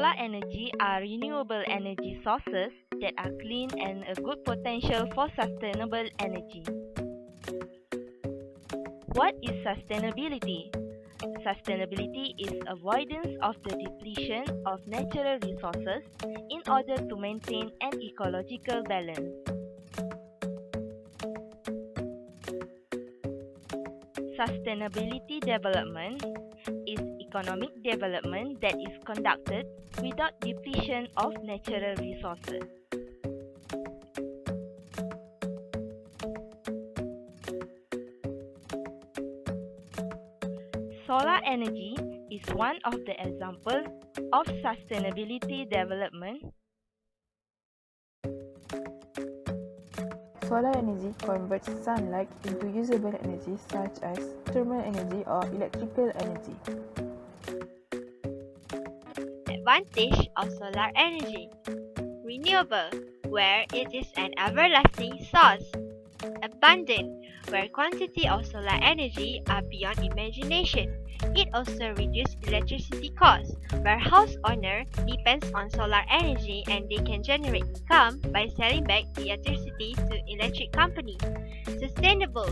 Solar energy are renewable energy sources that are clean and a good potential for sustainable energy. What is sustainability? Sustainability is avoidance of the depletion of natural resources in order to maintain an ecological balance. Sustainability development is economic development that is conducted without depletion of natural resources. Solar energy is one of the examples of sustainability development. Solar energy converts sunlight into usable energy such as thermal energy or electrical energy. Advantage of solar energy: renewable, where it is an everlasting source; abundant, where quantity of solar energy are beyond imagination. It also reduces electricity costs, where house owner depends on solar energy and they can generate income by selling back the electricity to electric company. Sustainable,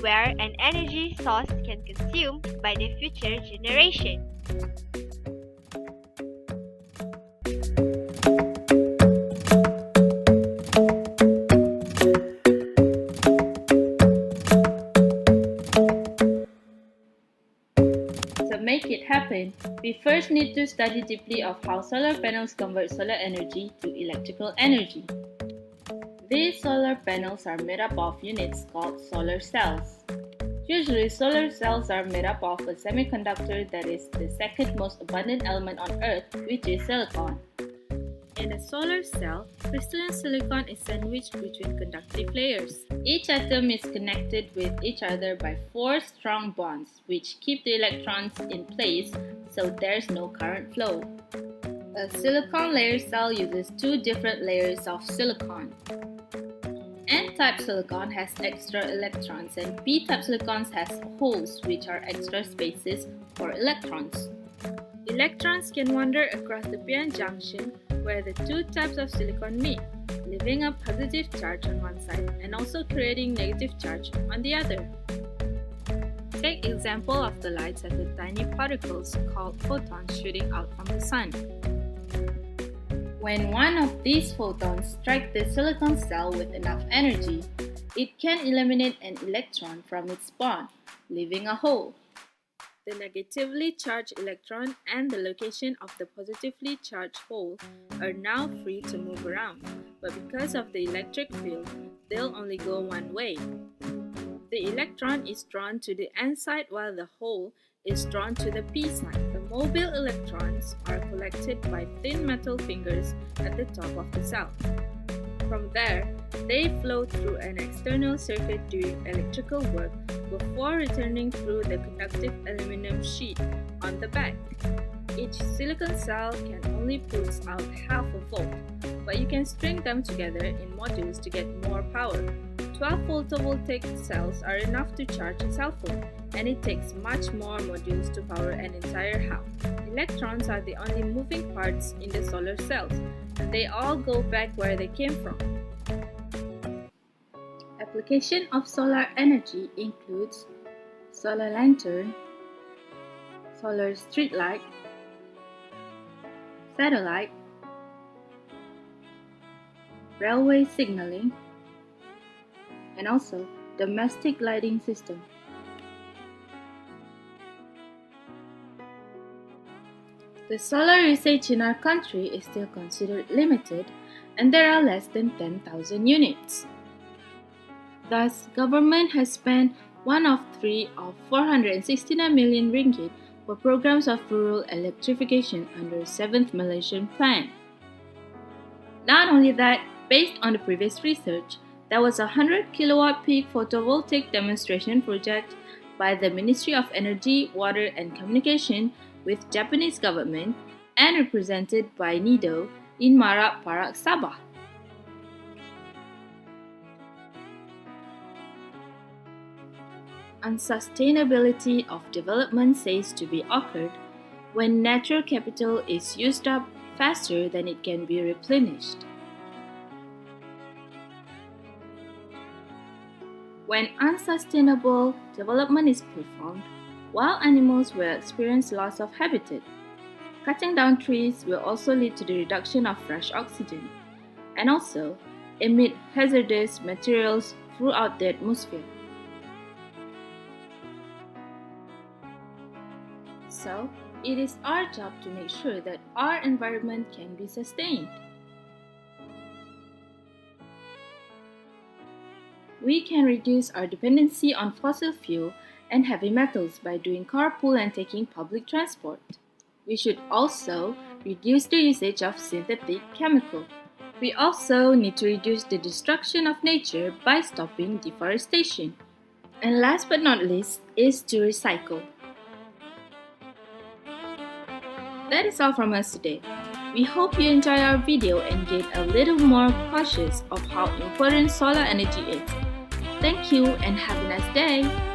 where an energy source can consumed by the future generation. To make it happen, we first need to study deeply of how solar panels convert solar energy to electrical energy. These solar panels are made up of units called solar cells. Usually, solar cells are made up of a semiconductor that is the second most abundant element on Earth, which is silicon. In a solar cell, crystalline silicon is sandwiched between conductive layers. Each atom is connected with each other by 4 strong bonds, which keep the electrons in place so there's no current flow. A silicon layer cell uses 2 different layers of silicon. N-type silicon has extra electrons and P-type silicon has holes, which are extra spaces for electrons. Electrons can wander across the p-n junction where the 2 types of silicon meet, leaving a positive charge on one side and also creating negative charge on the other. Take example of the lights as the tiny particles called photons shooting out from the sun. When one of these photons strikes the silicon cell with enough energy, it can eliminate an electron from its bond, leaving a hole. The negatively charged electron and the location of the positively charged hole are now free to move around, but because of the electric field, they'll only go one way. The electron is drawn to the N side while the hole is drawn to the P side. The mobile electrons are collected by thin metal fingers at the top of the cell. From there, they flow through an external circuit doing electrical work before returning through the conductive aluminum sheet on the back. Each silicon cell can only put out half a volt, but you can string them together in modules to get more power. 12 photovoltaic cells are enough to charge a cell phone, and it takes much more modules to power an entire house. Electrons are the only moving parts in the solar cells, and they all go back where they came from. Application of solar energy includes solar lantern, solar street light, satellite, railway signaling, and also domestic lighting system. The solar research in our country is still considered limited, and there are less than 10,000 units. Thus, government has spent 1 of 3 of 469 million ringgit for programs of rural electrification under 7th Malaysian Plan. Not only that, based on the previous research, there was a 100 kilowatt peak photovoltaic demonstration project by the Ministry of Energy, Water and Communication with Japanese government and represented by NIDO in Marak Parak, Sabah. Unsustainability of development says to be occurred when natural capital is used up faster than it can be replenished. When unsustainable development is performed, wild animals will experience loss of habitat. Cutting down trees will also lead to the reduction of fresh oxygen and also emit hazardous materials throughout the atmosphere. So, it is our job to make sure that our environment can be sustained. We can reduce our dependency on fossil fuel and heavy metals by doing carpool and taking public transport. We should also reduce the usage of synthetic chemicals. We also need to reduce the destruction of nature by stopping deforestation. And last but not least is to recycle. That is all from us today. We hope you enjoy our video and get a little more cautious of how important solar energy is. Thank you and have a nice day!